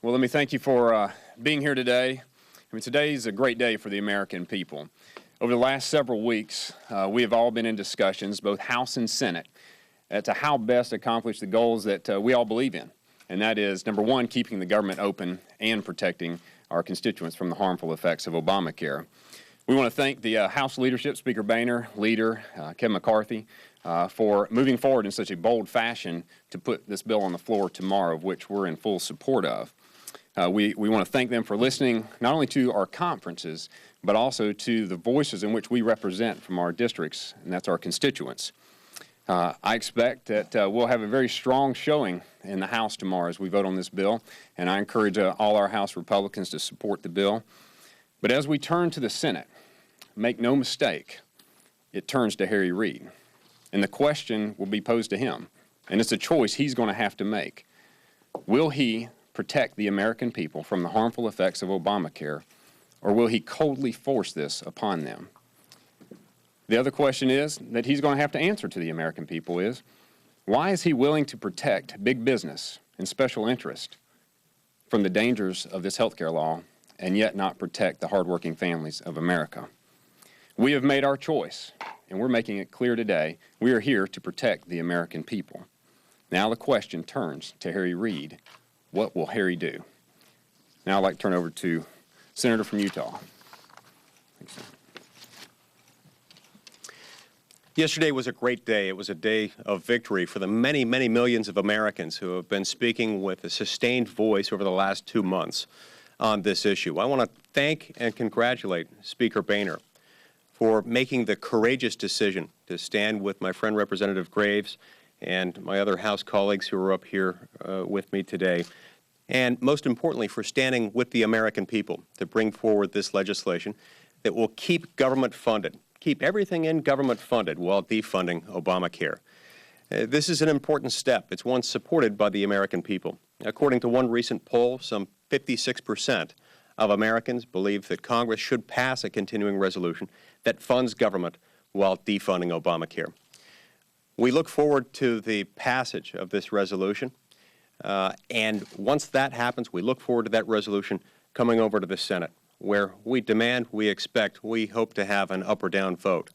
Well, let me thank you for being here today. Today is a great day for the American people. Over the last several weeks, we have all been in discussions, both House and Senate, as to how best to accomplish the goals that we all believe in. And that is, number one, keeping the government open and protecting our constituents from the harmful effects of Obamacare. We want to thank the House leadership, Speaker Boehner, Leader Kevin McCarthy, for moving forward in such a bold fashion to put this bill on the floor tomorrow, of which we're in full support of. We want to thank them for listening not only to our conferences, but also to the voices in which we represent from our districts, and that's our constituents. I expect that we'll have a very strong showing in the House tomorrow as we vote on this bill, and I encourage all our House Republicans to support the bill. But as we turn to the Senate, make no mistake, it turns to Harry Reid. And the question will be posed to him, and it's a choice he's going to have to make. Will he protect the American people from the harmful effects of Obamacare, or will he coldly force this upon them? The other question is that he's going to have to answer to the American people is, why is he willing to protect big business and special interest from the dangers of this health care law and yet not protect the hardworking families of America? We have made our choice, and we're making it clear today. We are here to protect the American people. Now the question turns to Harry Reid. What will Harry do? Now I'd like to turn over to Senator from Utah. Thanks, sir. Yesterday was a great day. It was a day of victory for the many, many millions of Americans who have been speaking with a sustained voice over the last 2 months on this issue. I want to thank and congratulate Speaker Boehner for making the courageous decision to stand with my friend Representative Graves and my other House colleagues who are up here with me today, and most importantly for standing with the American people to bring forward this legislation that will keep government funded, keep everything in government funded while defunding Obamacare. This is an important step. It's one supported by the American people. According to one recent poll, some 56% of Americans believe that Congress should pass a continuing resolution that funds government while defunding Obamacare. We look forward to the passage of this resolution, and once that happens, we look forward to that resolution coming over to the Senate, where we demand, we expect, we hope to have an up or down vote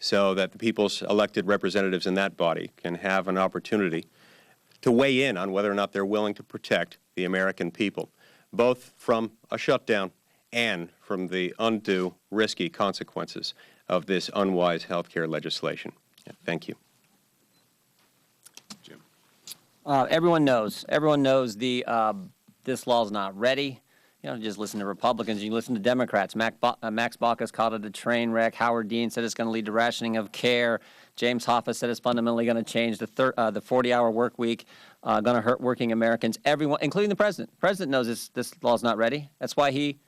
so that the people's elected representatives in that body can have an opportunity to weigh in on whether or not they're willing to protect the American people, both from a shutdown and from the undue, risky consequences of this unwise health care legislation. Thank you. Jim. Everyone knows this law is not ready. You know, just listen to Republicans. You listen to Democrats. Max Baucus called it a train wreck. Howard Dean said it's going to lead to rationing of care. James Hoffa said it's fundamentally going to change the 40-hour work week, going to hurt working Americans. Everyone, including the president. The president knows this law is not ready. That's why he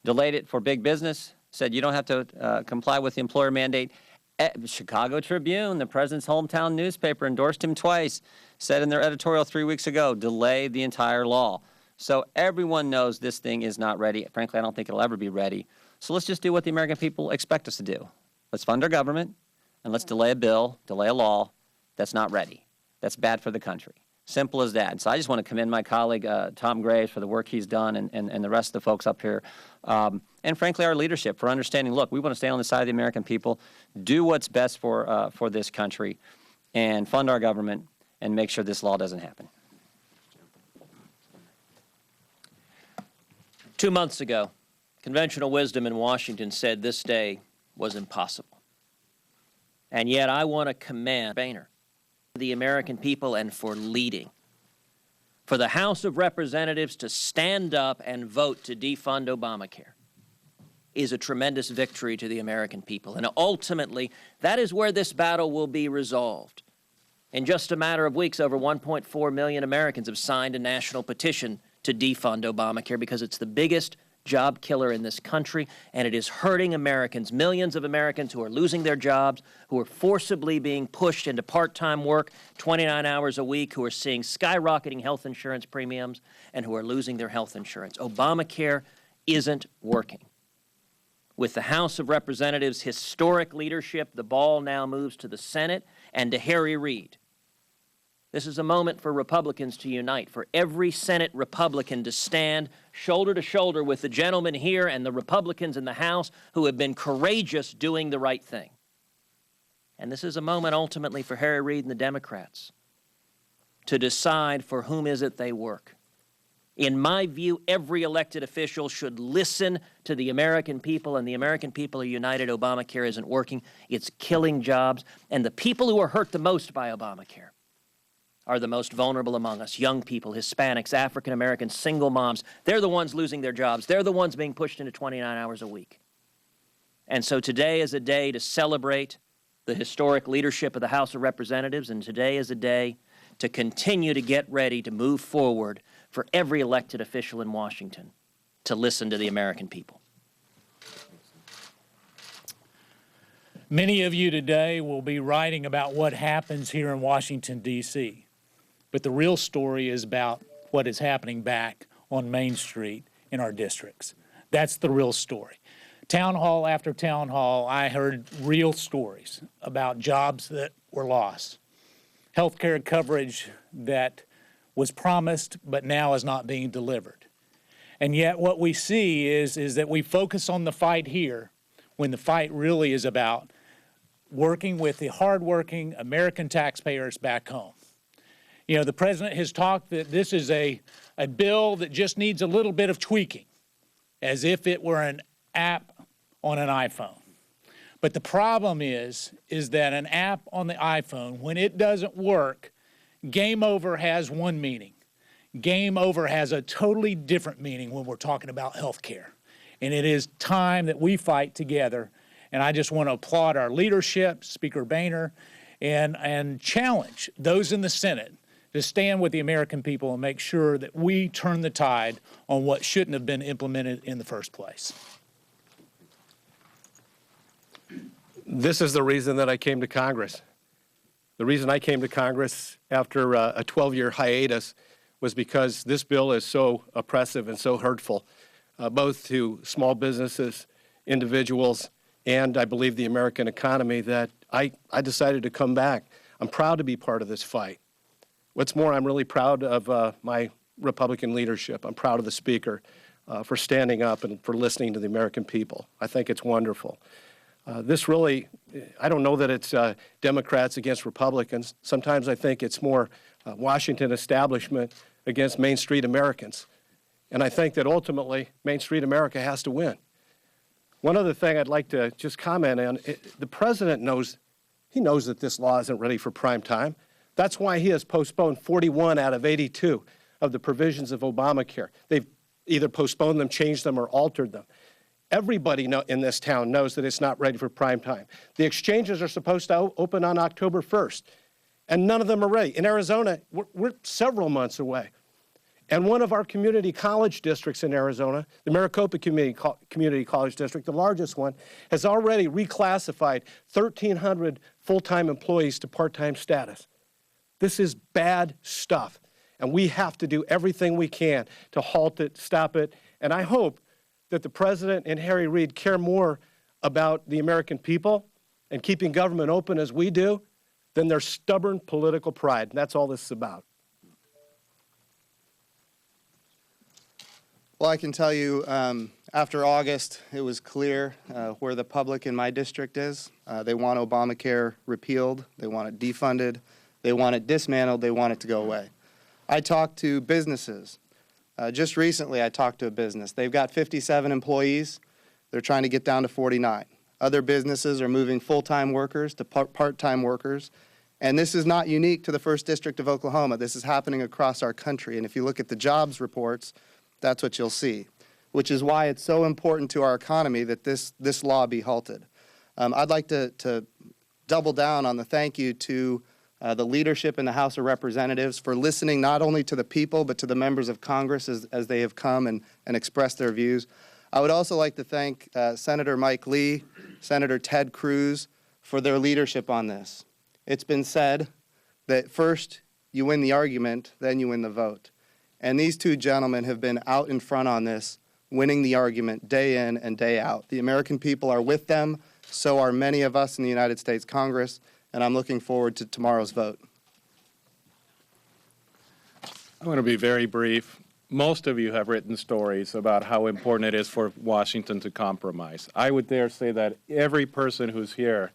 delayed it for big business, said you don't have to comply with the employer mandate. Chicago Tribune, the president's hometown newspaper, endorsed him twice, said in their editorial 3 weeks ago, delay the entire law. So everyone knows this thing is not ready. Frankly, I don't think it'll ever be ready. So let's just do what the American people expect us to do. Let's fund our government, and let's delay a bill, delay a law that's not ready. That's bad for the country. Simple as that. And so I just want to commend my colleague, Tom Graves, for the work he's done, and the rest of the folks up here. And frankly, our leadership for understanding, look, we want to stay on the side of the American people, do what's best for this country, and fund our government, and make sure this law doesn't happen. 2 months ago, conventional wisdom in Washington said this day was impossible. And yet I want to commend Boehner, the American people, and for leading. For the House of Representatives to stand up and vote to defund Obamacare is a tremendous victory to the American people. And ultimately, that is where this battle will be resolved. In just a matter of weeks, over 1.4 million Americans have signed a national petition to defund Obamacare because it's the biggest job killer in this country, and it is hurting Americans, millions of Americans who are losing their jobs, who are forcibly being pushed into part-time work, 29 hours a week, who are seeing skyrocketing health insurance premiums, and who are losing their health insurance. Obamacare isn't working. With the House of Representatives' historic leadership, the ball now moves to the Senate and to Harry Reid. This is a moment for Republicans to unite, for every Senate Republican to stand shoulder to shoulder with the gentleman here and the Republicans in the House who have been courageous doing the right thing. And this is a moment ultimately for Harry Reid and the Democrats to decide for whom is it they work. In my view, every elected official should listen to the American people, and the American people are united. Obamacare isn't working. It's killing jobs. And the people who are hurt the most by Obamacare are the most vulnerable among us: young people, Hispanics, African Americans, single moms. They're the ones losing their jobs. They're the ones being pushed into 29 hours a week. And so today is a day to celebrate the historic leadership of the House of Representatives, and today is a day to continue to get ready to move forward for every elected official in Washington to listen to the American people. Many of you today will be writing about what happens here in Washington, D.C., but the real story is about what is happening back on Main Street in our districts. That's the real story. Town hall after town hall, I heard real stories about jobs that were lost, health care coverage that was promised but now is not being delivered. And yet what we see is that we focus on the fight here when the fight really is about working with the hardworking American taxpayers back home. You know, the president has talked that this is a bill that just needs a little bit of tweaking, as if it were an app on an iPhone. But the problem is that an app on the iPhone, when it doesn't work, game over has one meaning. Game over has a totally different meaning when we're talking about health care. And it is time that we fight together. And I just want to applaud our leadership, Speaker Boehner, and challenge those in the Senate to stand with the American people and make sure that we turn the tide on what shouldn't have been implemented in the first place. This is the reason that I came to Congress. The reason I came to Congress after a 12-year hiatus was because this bill is so oppressive and so hurtful, both to small businesses, individuals, and I believe the American economy, that I decided to come back. I'm proud to be part of this fight. What's more, I'm really proud of my Republican leadership. I'm proud of the Speaker for standing up and for listening to the American people. I think it's wonderful. This really, I don't know that it's Democrats against Republicans. Sometimes I think it's more Washington establishment against Main Street Americans. And I think that ultimately Main Street America has to win. One other thing I'd like to just comment on, the president knows, he knows that this law isn't ready for prime time. That's why he has postponed 41 out of 82 of the provisions of Obamacare. They've either postponed them, changed them, or altered them. Everybody in this town knows that it's not ready for prime time. The exchanges are supposed to open on October 1st, and none of them are ready. In Arizona, we're several months away. And one of our community college districts in Arizona, the Maricopa Community College District, the largest one, has already reclassified 1,300 full-time employees to part-time status. This is bad stuff, and we have to do everything we can to halt it, stop it, and I hope that the President and Harry Reid care more about the American people and keeping government open as we do than their stubborn political pride. And that's all this is about. Well, I can tell you, after August, it was clear where the public in my district is. They want Obamacare repealed. They want it defunded. They want it dismantled. They want it to go away. I talked to businesses. Just recently, I talked to a business. They've got 57 employees. They're trying to get down to 49. Other businesses are moving full-time workers to part-time workers. And this is not unique to the 1st District of Oklahoma. This is happening across our country. And if you look at the jobs reports, that's what you'll see, which is why it's so important to our economy that this law be halted. I'd like to double down on the thank you to the leadership in the House of Representatives for listening not only to the people but to the members of Congress as they have come and expressed their views. I would also like to thank Senator Mike Lee, Senator Ted Cruz for their leadership on this. It's been said that first you win the argument, then you win the vote. And these two gentlemen have been out in front on this, winning the argument day in and day out. The American people are with them, so are many of us in the United States Congress, and I'm looking forward to tomorrow's vote. I'm going to be very brief. Most of you have written stories about how important it is for Washington to compromise. I would dare say that every person who's here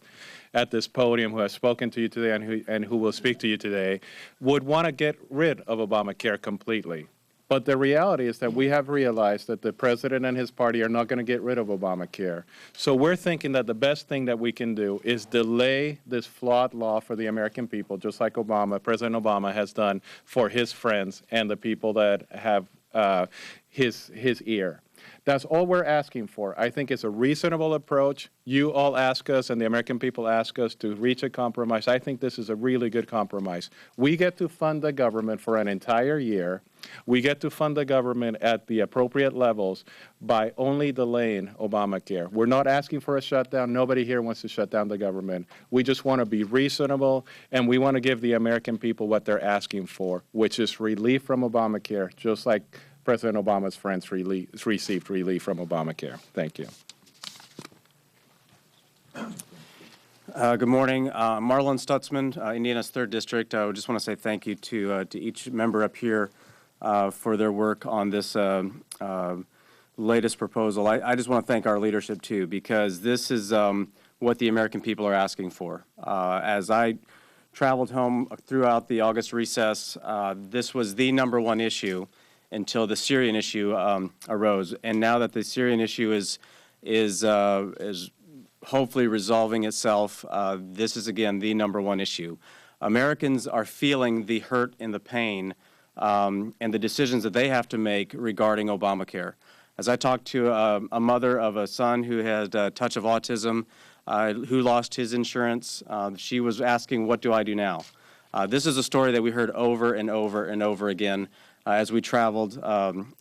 at this podium who has spoken to you today and who will speak to you today would want to get rid of Obamacare completely. But the reality is that we have realized that the president and his party are not going to get rid of Obamacare. So we're thinking that the best thing that we can do is delay this flawed law for the American people, just like President Obama has done for his friends and the people that have his ear. That's all we're asking for. I think it's a reasonable approach. You all ask us, and the American people ask us to reach a compromise. I think this is a really good compromise. We get to fund the government for an entire year. We get to fund the government at the appropriate levels by only delaying Obamacare. We're not asking for a shutdown. Nobody here wants to shut down the government. We just want to be reasonable, and we want to give the American people what they're asking for, which is relief from Obamacare, just like President Obama's friends received relief from Obamacare. Thank you. Good morning. Marlon Stutzman, Indiana's 3rd District. I just want to say thank you to each member up here for their work on this latest proposal. I just want to thank our leadership, too, because this is what the American people are asking for. As I traveled home throughout the August recess, this was the #1 issue until the Syrian issue arose. And now that the Syrian issue is hopefully resolving itself, this is, again, the #1 issue. Americans are feeling the hurt and the pain and the decisions that they have to make regarding Obamacare. As I talked to a mother of a son who had a touch of autism, who lost his insurance, she was asking, what do I do now? This is a story that we heard over and over and over again as we traveled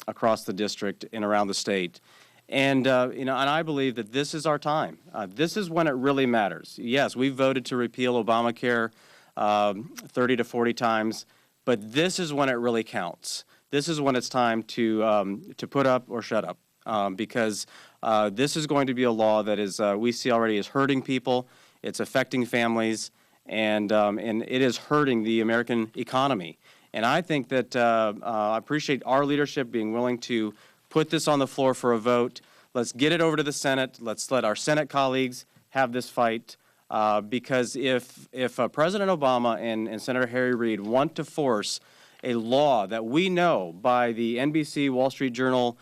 across the district and around the state. And, and I believe that this is our time. This is when it really matters. Yes, we voted to repeal Obamacare 30 to 40 times, but this is when it really counts. This is when it's time to put up or shut up, because this is going to be a law that is, we see already is hurting people, it's affecting families, and it is hurting the American economy. And I think that I appreciate our leadership being willing to put this on the floor for a vote. Let's get it over to the Senate. Let's let our Senate colleagues have this fight. Because if President Obama and Senator Harry Reid want to force a law that we know by the NBC Wall Street Journal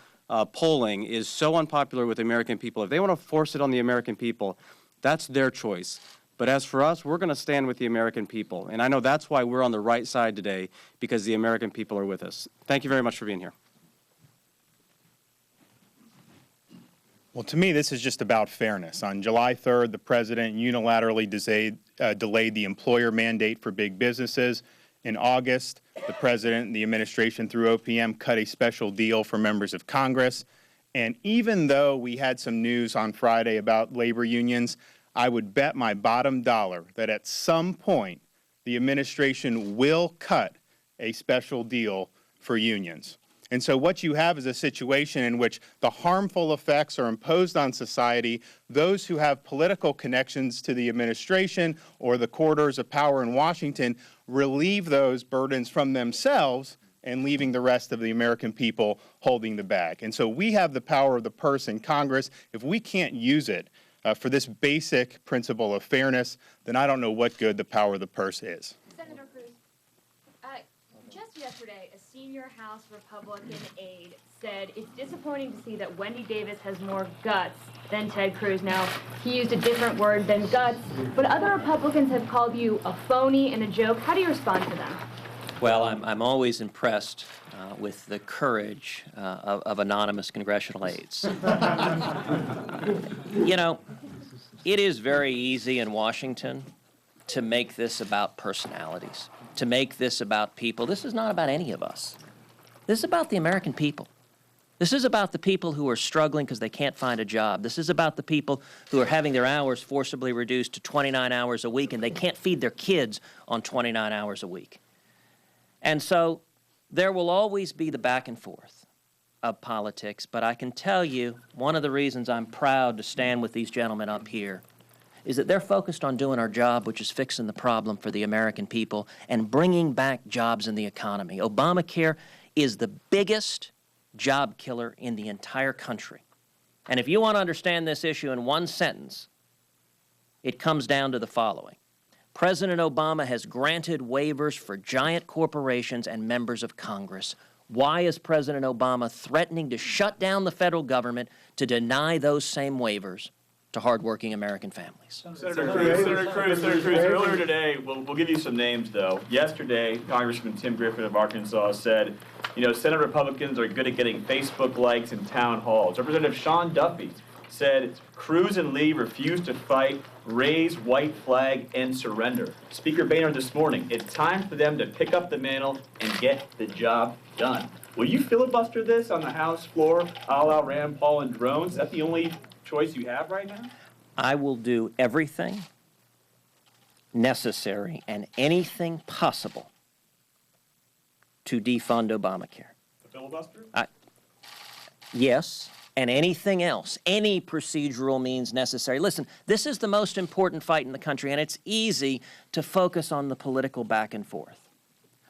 polling is so unpopular with the American people, if they want to force it on the American people, that's their choice. But as for us, we're going to stand with the American people. And I know that's why we're on the right side today, because the American people are with us. Thank you very much for being here. Well, to me, this is just about fairness. On July 3rd, the president unilaterally delayed the employer mandate for big businesses. In August, the president and the administration through OPM cut a special deal for members of Congress. And even though we had some news on Friday about labor unions, I would bet my bottom dollar that at some point the administration will cut a special deal for unions. And so what you have is a situation in which the harmful effects are imposed on society. Those who have political connections to the administration or the corridors of power in Washington relieve those burdens from themselves and leaving the rest of the American people holding the bag. And so we have the power of the purse in Congress. If we can't use it for this basic principle of fairness, then I don't know what good the power of the purse is. Senator Cruz, just yesterday, a senior House Republican aide said it's disappointing to see that Wendy Davis has more guts than Ted Cruz. Now, he used a different word than guts, but other Republicans have called you a phony and a joke. How do you respond to them? Well, I'm always impressed with the courage of anonymous congressional aides. You know, it is very easy in Washington to make this about personalities, to make this about people. This is not about any of us. This is about the American people. This is about the people who are struggling because they can't find a job. This is about the people who are having their hours forcibly reduced to 29 hours a week and they can't feed their kids on 29 hours a week. And so there will always be the back and forth of politics, but I can tell you one of the reasons I'm proud to stand with these gentlemen up here is that they're focused on doing our job, which is fixing the problem for the American people and bringing back jobs in the economy. Obamacare is the biggest job killer in the entire country. And if you want to understand this issue in one sentence, it comes down to the following. President Obama has granted waivers for giant corporations and members of Congress. Why is President Obama threatening to shut down the federal government to deny those same waivers to hardworking American families? Senator Cruz, earlier today, we'll give you some names, though. Yesterday, Congressman Tim Griffin of Arkansas said, Senate Republicans are good at getting Facebook likes in town halls. Representative Sean Duffy said Cruz and Lee refuse to fight, raise white flag, and surrender. Speaker Boehner this morning, it's time for them to pick up the mantle and get the job done. Will you filibuster this on the House floor, a la Rand Paul and drones? Is that the only choice you have right now? I will do everything necessary and anything possible to defund Obamacare. The filibuster? Yes, and anything else, any procedural means necessary. Listen, this is the most important fight in the country, and it's easy to focus on the political back and forth.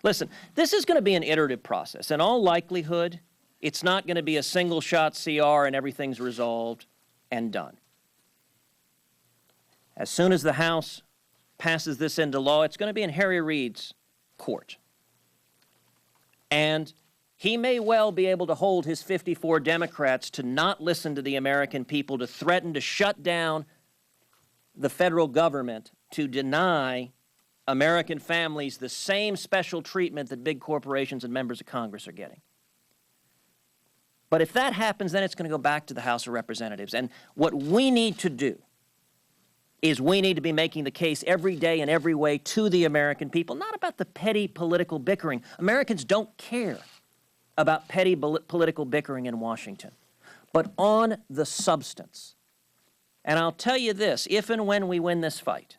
Listen, this is going to be an iterative process. In all likelihood, it's not going to be a single-shot CR and everything's resolved and done. As soon as the House passes this into law, it's going to be in Harry Reid's court. And he may well be able to hold his 54 Democrats to not listen to the American people, to threaten to shut down the federal government, to deny American families the same special treatment that big corporations and members of Congress are getting. But if that happens, then it's going to go back to the House of Representatives. And what we need to do is we need to be making the case every day in every way to the American people, not about the petty political bickering. Americans don't care about petty political bickering in Washington, but on the substance. And I'll tell you this, if and when we win this fight,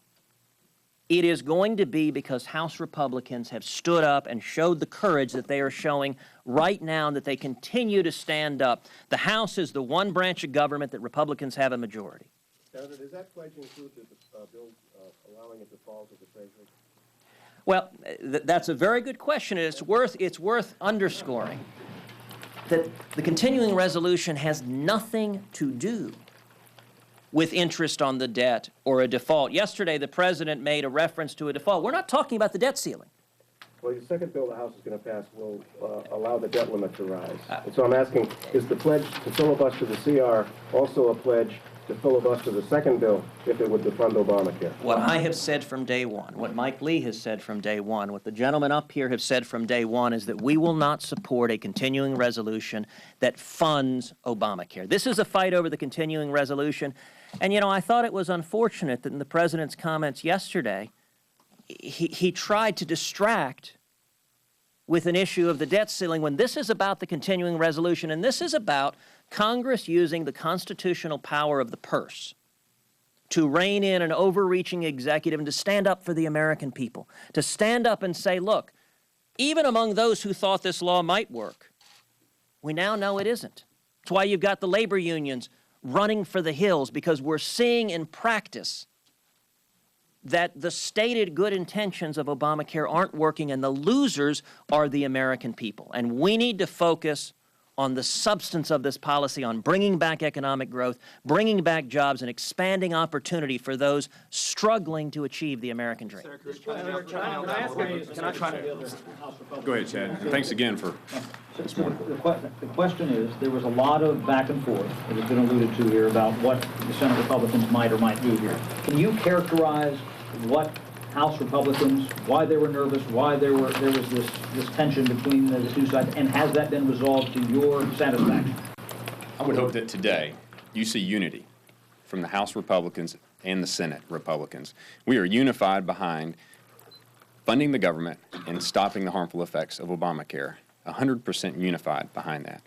it is going to be because House Republicans have stood up and showed the courage that they are showing right now and that they continue to stand up. The House is the one branch of government that Republicans have a majority. Senator, does that pledge include the bill allowing a default of the Treasury? Well, that's a very good question, and it's worth underscoring that the continuing resolution has nothing to do with interest on the debt or a default. Yesterday, the president made a reference to a default. We're not talking about the debt ceiling. Well, the second bill the House is going to pass will allow the debt limit to rise. And so I'm asking, is the pledge to filibuster the CR also a pledge to filibuster the second bill if it would defund Obamacare? What I have said from day one, what Mike Lee has said from day one, what the gentlemen up here have said from day one is that we will not support a continuing resolution that funds Obamacare. This is a fight over the continuing resolution. And, I thought it was unfortunate that in the president's comments yesterday, he tried to distract with an issue of the debt ceiling when this is about the continuing resolution, and this is about Congress using the constitutional power of the purse to rein in an overreaching executive and to stand up for the American people, to stand up and say, look, even among those who thought this law might work, we now know it isn't. That's why you've got the labor unions running for the hills, because we're seeing in practice that the stated good intentions of Obamacare aren't working, and the losers are the American people. And we need to focus on the substance of this policy, on bringing back economic growth, bringing back jobs, and expanding opportunity for those struggling to achieve the American dream. Go ahead, Chad. And thanks again for this morning. The question is, there was a lot of back and forth that has been alluded to here about what the Senate Republicans might or might do here. Can you characterize what House Republicans, why they were nervous, why there was this tension between the two sides, and has that been resolved to your satisfaction? I would hope that today you see unity from the House Republicans and the Senate Republicans. We are unified behind funding the government and stopping the harmful effects of Obamacare, 100% unified behind that.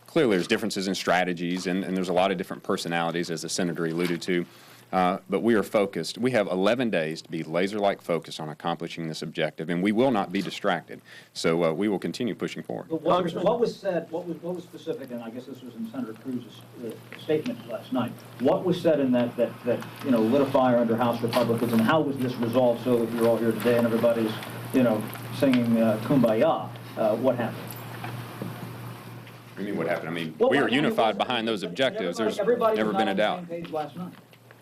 Clearly, there's differences in strategies, and there's a lot of different personalities, as the senator alluded to. But we are focused. We have 11 days to be laser-like focused on accomplishing this objective, and we will not be distracted. So we will continue pushing forward. But what was said, what was specific, and I guess this was in Senator Cruz's statement last night, what was said in that lit a fire under House Republicans, and how was this resolved so that you're all here today and everybody's, singing Kumbaya? What happened? I mean, what happened? I mean, we are unified behind those objectives. There's never been a doubt.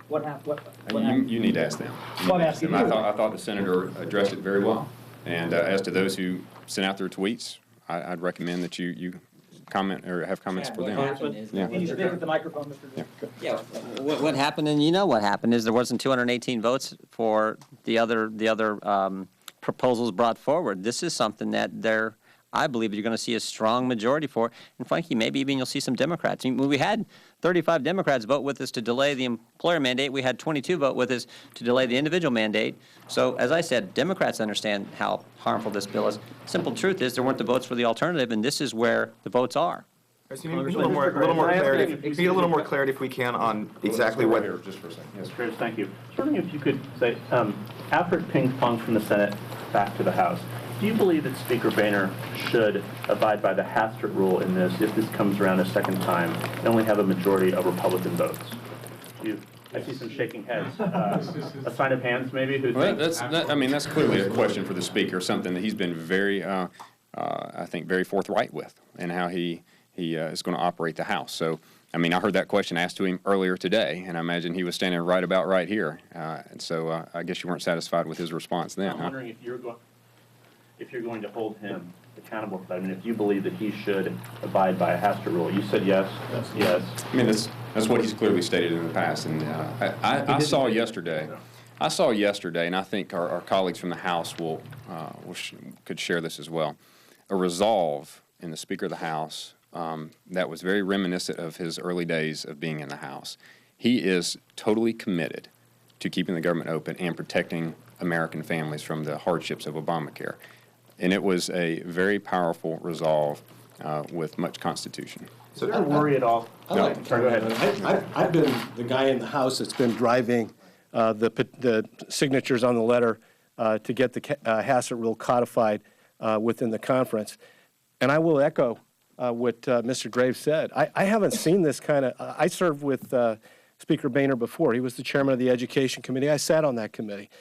What happened? You need to ask them. I thought the senator addressed it very well. And as to those who sent out their tweets, I'd recommend that you comment or have comments for them. Can you speak at the microphone, Mr. Yeah. What happened, and you know what happened, is there wasn't 218 votes for the other proposals brought forward. This is something that I believe you're going to see a strong majority for. And frankly, maybe even you'll see some Democrats. I mean, we had 35 Democrats vote with us to delay the employer mandate. We had 22 vote with us to delay the individual mandate. So as I said, Democrats understand how harmful this bill is. Simple truth is there weren't the votes for the alternative, and this is where the votes are. A little more clarity if we can on exactly what. Just for a second. Yes, Chris, thank you. I was wondering if you could say, after it ping-ponged from the Senate back to the House, do you believe that Speaker Boehner should abide by the Hastert rule in this if this comes around a second time and only have a majority of Republican votes? I see some shaking heads. A sign of hands, maybe? Well, that's clearly a question for the Speaker, something that he's been very, I think, very forthright with, and how he is going to operate the House. So, I mean, I heard that question asked to him earlier today, and I imagine he was standing right here. And so I guess you weren't satisfied with his response then, I'm wondering if you're going to hold him accountable for that. I mean, if you believe that he should abide by a Hastert rule. You said yes. Yes. I mean, that's what he's clearly stated in the past. And I saw yesterday, and I think our colleagues from the House could share this as well, a resolve in the Speaker of the House that was very reminiscent of his early days of being in the House. He is totally committed to keeping the government open and protecting American families from the hardships of Obamacare. And it was a very powerful resolve with much constitution. So is there a worry at all? Go ahead. I've been the guy in the House that's been driving the signatures on the letter to get the Hastert rule codified within the conference. And I will echo what Mr. Graves said. I haven't seen this kind of, I served with Speaker Boehner before. He was the chairman of the Education Committee. I sat on that committee.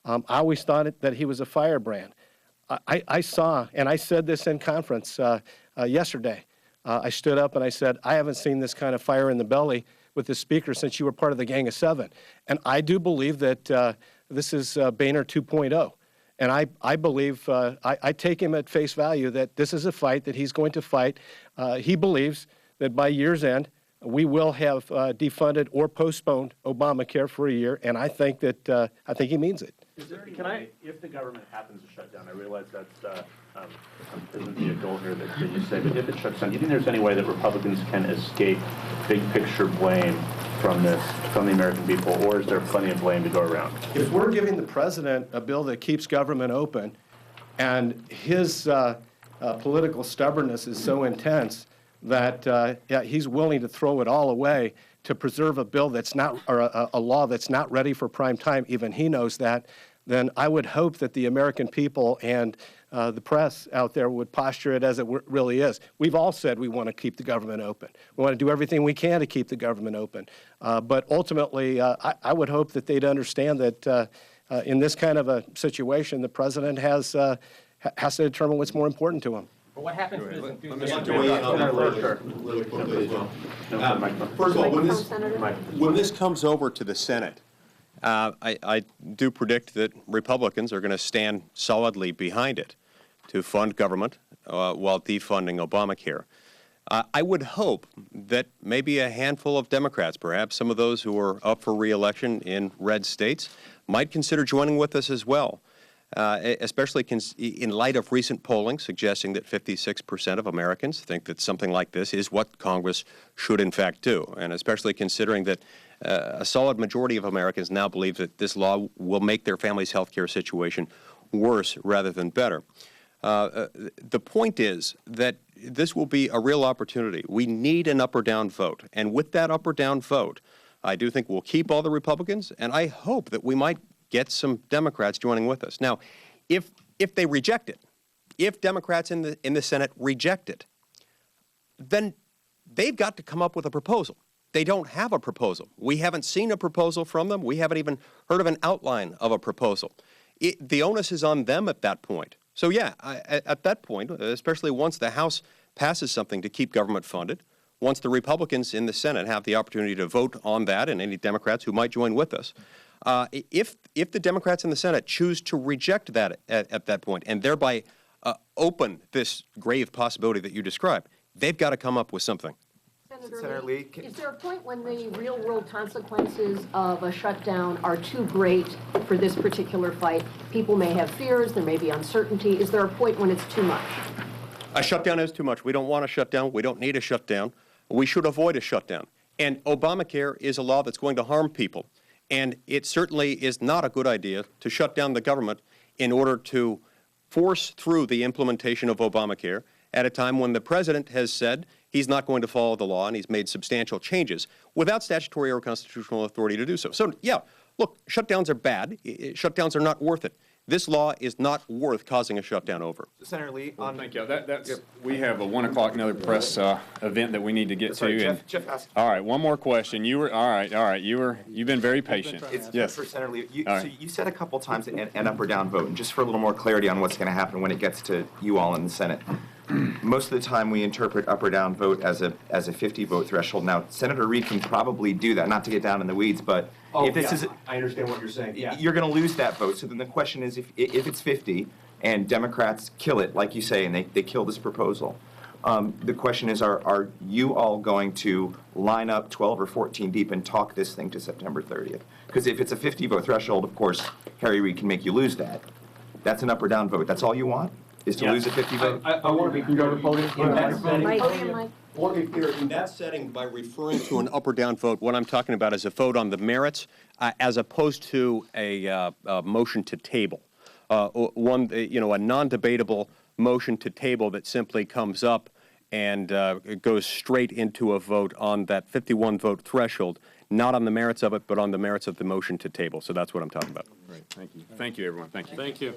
I always thought that he was a firebrand. I saw, and I said this in conference yesterday, I stood up and I said, I haven't seen this kind of fire in the belly with the Speaker since you were part of the Gang of Seven. And I do believe that this is Boehner 2.0. And I believe, I take him at face value that this is a fight that he's going to fight. He believes that by year's end, we will have defunded or postponed Obamacare for a year, and I think that he means it. If the government happens to shut down, I realize that's isn't the goal here that you say, but if it shuts down, do you think there's any way that Republicans can escape big picture blame from this, from the American people, or is there plenty of blame to go around? If we're giving the president a bill that keeps government open, and his political stubbornness is so intense that he's willing to throw it all away to preserve a bill that's not, or a law that's not ready for prime time, even he knows that, then I would hope that the American people and the press out there would posture it as it really is. We've all said we want to keep the government open. We want to do everything we can to keep the government open. But ultimately, I would hope that they'd understand that in this kind of a situation, the president has to determine what's more important to him. But what happens to this First of all, when this comes over to the Senate, I do predict that Republicans are going to stand solidly behind it to fund government while defunding Obamacare. I would hope that maybe a handful of Democrats, perhaps some of those who are up for re-election in red states, might consider joining with us as well. Especially in light of recent polling suggesting that 56% of Americans think that something like this is what Congress should in fact do, and especially considering that a solid majority of Americans now believe that this law will make their family's health care situation worse rather than better. The point is that this will be a real opportunity. We need an up or down vote, and with that up or down vote, I do think we'll keep all the Republicans, and I hope that we might get some Democrats joining with us. Now, if they reject it, if Democrats in the Senate reject it, then they've got to come up with a proposal. They don't have a proposal. We haven't seen a proposal from them. We haven't even heard of an outline of a proposal. The onus is on them at that point. So yeah, at that point, especially once the House passes something to keep government funded, once the Republicans in the Senate have the opportunity to vote on that, and any Democrats who might join with us, if the Democrats in the Senate choose to reject that at that point and thereby open this grave possibility that you described, they've got to come up with something. Senator Lee, is there a point when the real-world consequences of a shutdown are too great for this particular fight? People may have fears, there may be uncertainty. Is there a point when it's too much? A shutdown is too much. We don't want a shutdown. We don't need a shutdown. We should avoid a shutdown. And Obamacare is a law that's going to harm people. And it certainly is not a good idea to shut down the government in order to force through the implementation of Obamacare at a time when the president has said he's not going to follow the law and he's made substantial changes without statutory or constitutional authority to do so. So, yeah, look, shutdowns are bad. Shutdowns are not worth it. This law is not worth causing a shutdown over. Senator Lee, well, thank you. We have a 1 o'clock another press event that we need to get to. Jeff asked. All right, one more question. You've been very patient. Yes. For Senator Lee. So you said a couple times an up or down vote, and just for a little more clarity on what's going to happen when it gets to you all in the Senate. Most of the time we interpret up or down vote as a 50 vote threshold. Now, Senator Reid can probably do that, not to get down in the weeds, but if this is, I understand what you're saying. Yeah. You're going to lose that vote. So then the question is, if it's 50 and Democrats kill it, like you say, and they kill this proposal, the question is, are you all going to line up 12 or 14 deep and talk this thing to September 30th? Because if it's a 50 vote threshold, of course, Harry Reid can make you lose that. That's an up or down vote. That's all you want? Is to lose a 50 vote? I want to be clear. Mike. I want to be clear, in that setting, by referring to an up or down vote, what I'm talking about is a vote on the merits as opposed to a motion to table. A non-debatable motion to table that simply comes up and goes straight into a vote on that 51 vote threshold, not on the merits of it, but on the merits of the motion to table. So that's what I'm talking about. Great, thank you. Thank you, everyone. Thank you. Thank you.